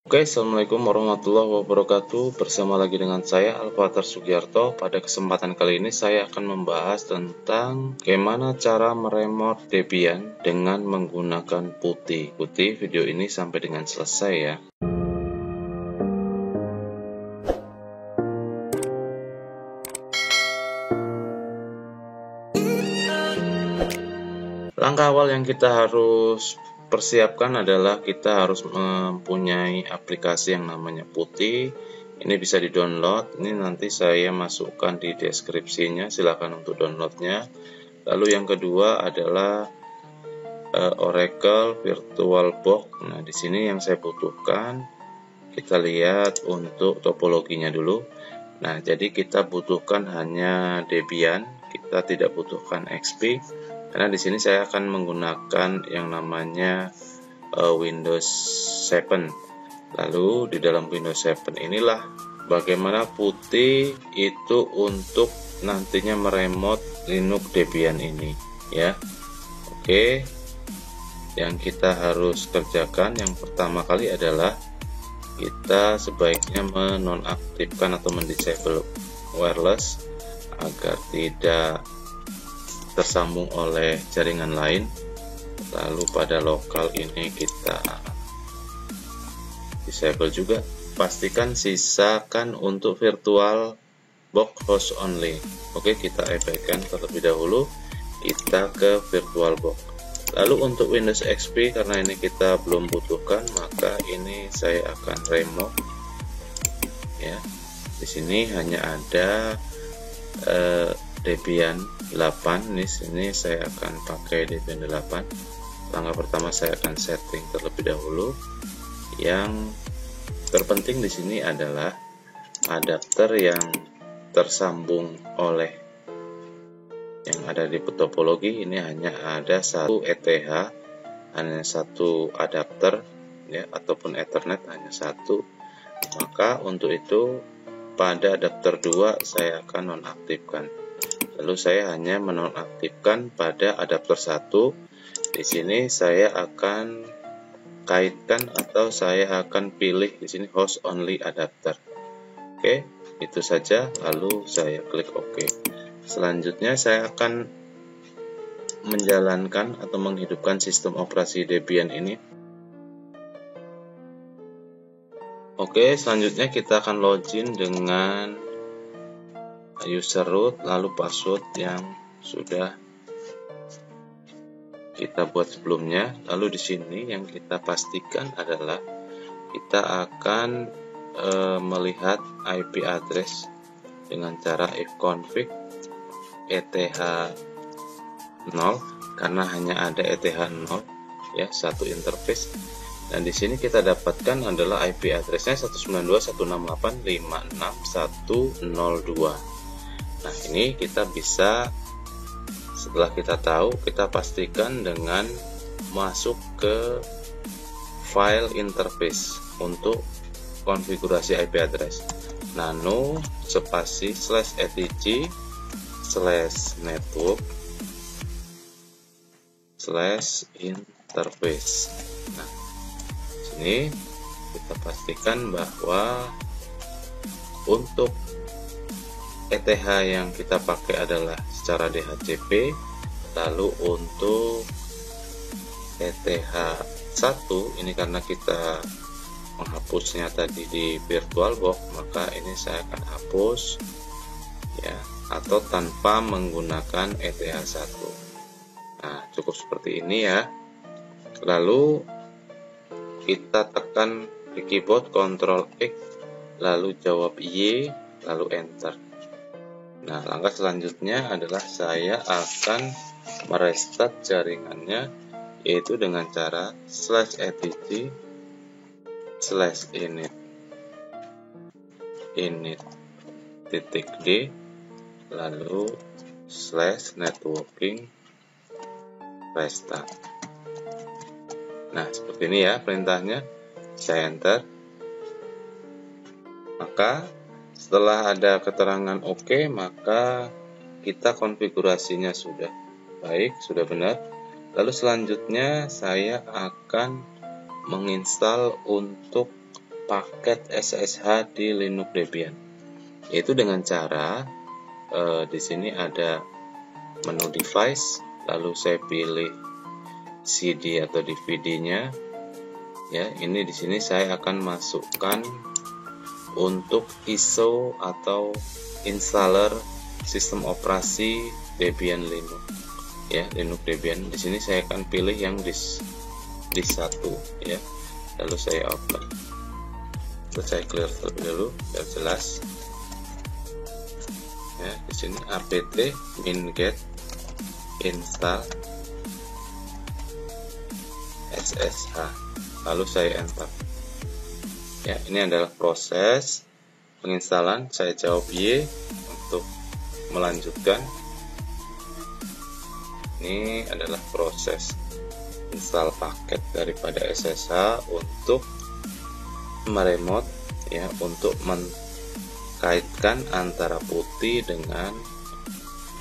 Oke, Assalamualaikum warahmatullahi wabarakatuh. Bersama lagi dengan saya, Alfatar Sugiarto. Pada kesempatan kali ini saya akan membahas tentang bagaimana cara meremote Debian dengan menggunakan putih. Ikuti video ini sampai dengan selesai ya. Langkah awal yang kita harus persiapkan adalah kita harus mempunyai aplikasi yang namanya Putih. Ini bisa di-download. Ini nanti saya masukkan di deskripsinya. Silakan untuk downloadnya. Lalu yang kedua adalah Oracle VirtualBox. Nah, di sini yang saya butuhkan, kita lihat untuk topologinya dulu. Nah, jadi kita butuhkan hanya Debian. Kita tidak butuhkan XP. Karena di sini saya akan menggunakan yang namanya Windows 7. Lalu di dalam Windows 7 inilah bagaimana Putih itu untuk nantinya meremote Linux Debian ini ya. Oke. Yang kita harus kerjakan yang pertama kali adalah kita sebaiknya menonaktifkan atau mendisable wireless agar tidak tersambung oleh jaringan lain. Lalu pada lokal ini kita disable juga. Pastikan sisakan untuk virtual box host only. Oke, kita abaikan terlebih dahulu. Kita ke virtual box. Lalu untuk Windows XP, karena ini kita belum butuhkan, maka ini saya akan remove ya. Di sini hanya ada Debian 8. Di sini saya akan pakai Debian 8. Langkah pertama saya akan setting terlebih dahulu. Yang terpenting di sini adalah adapter yang tersambung oleh yang ada di topologi ini hanya ada satu ETH, hanya satu adapter ya, ataupun Ethernet hanya satu. Maka untuk itu pada adapter 2 saya akan nonaktifkan. Lalu saya hanya menonaktifkan pada adapter 1. Di sini saya akan kaitkan atau saya akan pilih di sini host only adapter. Oke, itu saja. Lalu saya klik OK. Selanjutnya saya akan menjalankan atau menghidupkan sistem operasi Debian ini. Oke, selanjutnya kita akan login dengan user root lalu password yang sudah kita buat sebelumnya. Lalu di sini yang kita pastikan adalah kita akan melihat IP address dengan cara ifconfig ETH 0 karena hanya ada ETH 0 ya, satu interface. Dan di sini kita dapatkan adalah IP addressnya 192.168.56.102. Nah, ini kita bisa, setelah kita tahu, kita pastikan dengan masuk ke file interface untuk konfigurasi IP address. Nano spasi /etc /network /interface. Nah, sini kita pastikan bahwa untuk ETH yang kita pakai adalah secara DHCP. Lalu untuk ETH 1 ini karena kita menghapusnya tadi di VirtualBox, maka ini saya akan hapus ya, atau tanpa menggunakan ETH 1. Nah, cukup seperti ini ya. Lalu kita tekan di keyboard Ctrl X, lalu jawab Y, lalu enter. Nah, langkah selanjutnya adalah saya akan merestart jaringannya, yaitu dengan cara /etc /init.d lalu /networking restart. Nah, seperti ini ya perintahnya. Saya enter. Maka setelah ada keterangan OK, maka kita konfigurasinya sudah baik, sudah benar. Lalu selanjutnya saya akan menginstal untuk paket SSH di Linux Debian. Yaitu dengan cara di sini ada menu device, lalu saya pilih CD atau DVD-nya. Ya, ini di sini saya akan masukkan untuk ISO atau installer sistem operasi Debian Linux. Ya, Linux Debian. Di sini saya akan pilih yang disk 1 ya. Lalu saya open. Terus saya clear terlebih dulu biar jelas. Ya, di sini apt minget install SSH. Lalu saya enter. Ya, ini adalah proses penginstalan. Saya jawab Y untuk melanjutkan. Ini adalah proses install paket daripada SSH untuk meremote ya, untuk mengkaitkan antara PuTTY dengan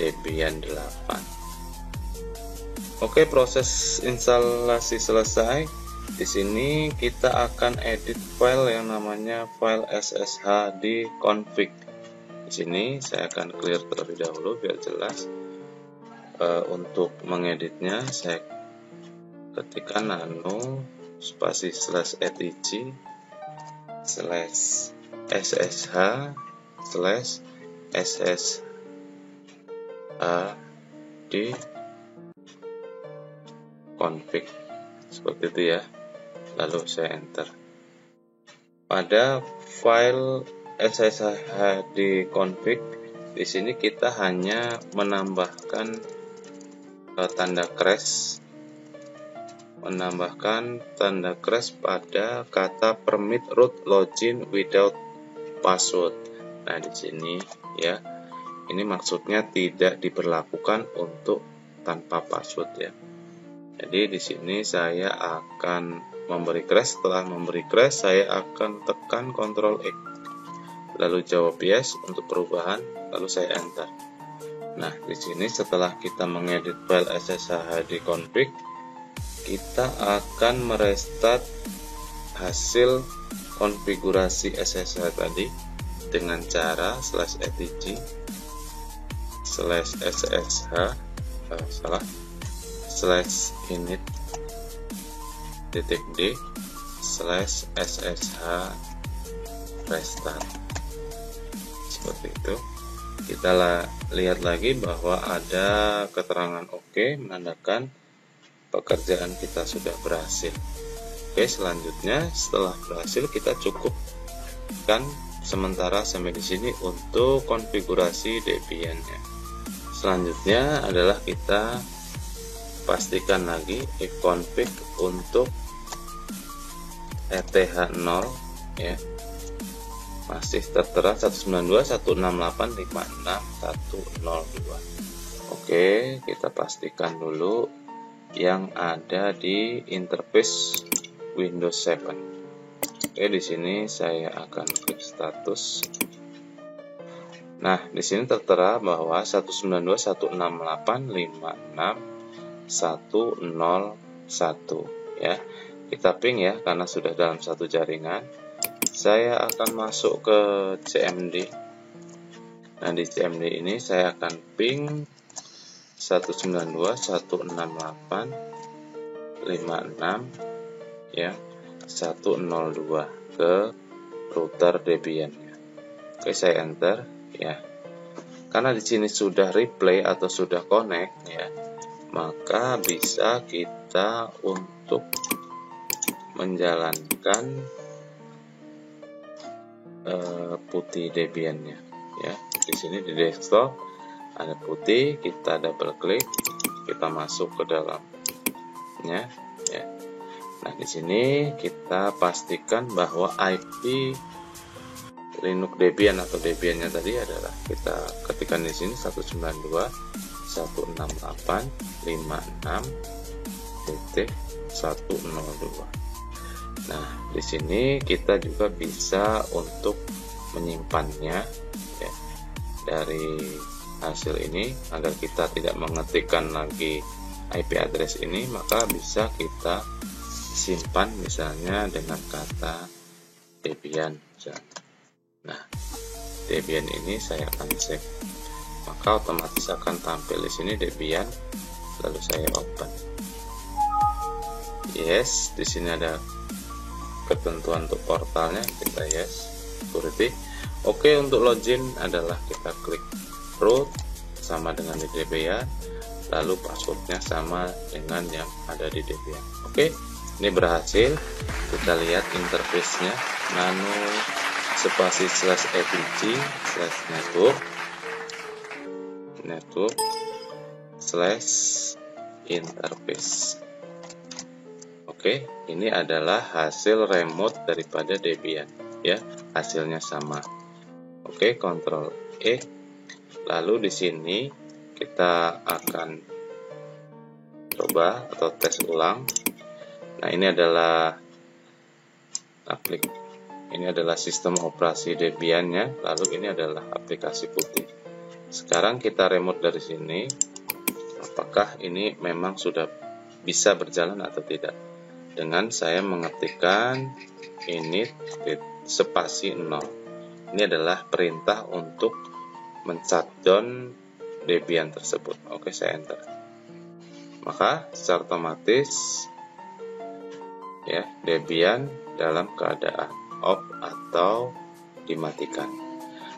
Debian 8. Oke, proses instalasi selesai. Di sini kita akan edit file yang namanya file SSH di config. Di sini saya akan clear terlebih dahulu biar jelas. Untuk mengeditnya saya ketikkan nano spasi /etc /ssh /ssh di config seperti itu ya. Lalu saya enter. Pada file SSH di config, di sini kita hanya menambahkan tanda crash, pada kata permit root login without password. Nah, di sini ya, ini maksudnya tidak diberlakukan untuk tanpa password ya. Jadi di sini saya akan memberi crash. Setelah memberi crash, saya akan tekan Ctrl X, lalu jawab yes untuk perubahan, lalu saya enter. Nah, di sini setelah kita mengedit file SSH di config, kita akan merestart hasil konfigurasi SSH tadi dengan cara /etc /init.d/ssh restart. Seperti itu. Kita lihat lagi bahwa ada keterangan OK, menandakan pekerjaan kita sudah berhasil. Oke, selanjutnya setelah berhasil kita cukupkan sementara sampai di sini untuk konfigurasi Debian-nya. Selanjutnya adalah kita pastikan lagi ifconfig untuk ETH0 ya. Masih tertera 192.168.56.102. Oke, kita pastikan dulu yang ada di interface Windows 7. Oke, di sini saya akan klik status. Nah, di sini tertera bahwa 192.168.56.101 ya. Kita ping ya, karena sudah dalam satu jaringan. Saya akan masuk ke CMD. Nah, di CMD ini saya akan ping 192.168.56 ya 102 ke router Debian-nya. Oke, saya enter ya. Karena di sini sudah replay atau sudah connect ya, maka bisa kita untuk menjalankan PuTTY Debian-nya ya. Di sini di desktop ada PuTTY, kita double klik, kita masuk ke dalamnya ya. Nah, di sini kita pastikan bahwa IP Linux Debian atau Debian-nya tadi adalah, kita ketikkan di sini 192.168.56.102. Nah, di sini kita juga bisa untuk menyimpannya ya, dari hasil ini agar kita tidak mengetikkan lagi IP address ini, maka bisa kita simpan misalnya dengan kata Debian. Debian. Nah, Debian ini saya akan save, maka otomatis akan tampil di sini Debian, lalu saya open. Yes, di sini ada ketentuan untuk portalnya, kita yes, security. Oke, untuk login adalah kita klik root sama dengan di Debian, lalu passwordnya sama dengan yang ada di Debian. Oke, ini berhasil. Kita lihat interface-nya, nano spasi /etc /network /interface. Oke, ini adalah hasil remote daripada Debian, ya, hasilnya sama. Oke, Ctrl E. Lalu di sini kita akan coba atau tes ulang. Nah, ini adalah sistem operasi Debian-nya, lalu ini adalah aplikasi putih. Sekarang kita remote dari sini. Apakah ini memang sudah bisa berjalan atau tidak? Dengan saya mengetikkan init spasi 0. Ini adalah perintah untuk men-shutdown Debian tersebut. Oke, saya enter. Maka secara otomatis ya, Debian dalam keadaan off atau dimatikan.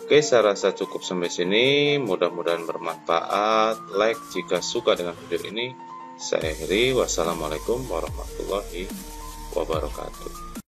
Oke, saya rasa cukup sampai sini. Mudah-mudahan bermanfaat. Like jika suka dengan video ini. Saya akhiri. Wassalamualaikum warahmatullahi wabarakatuh.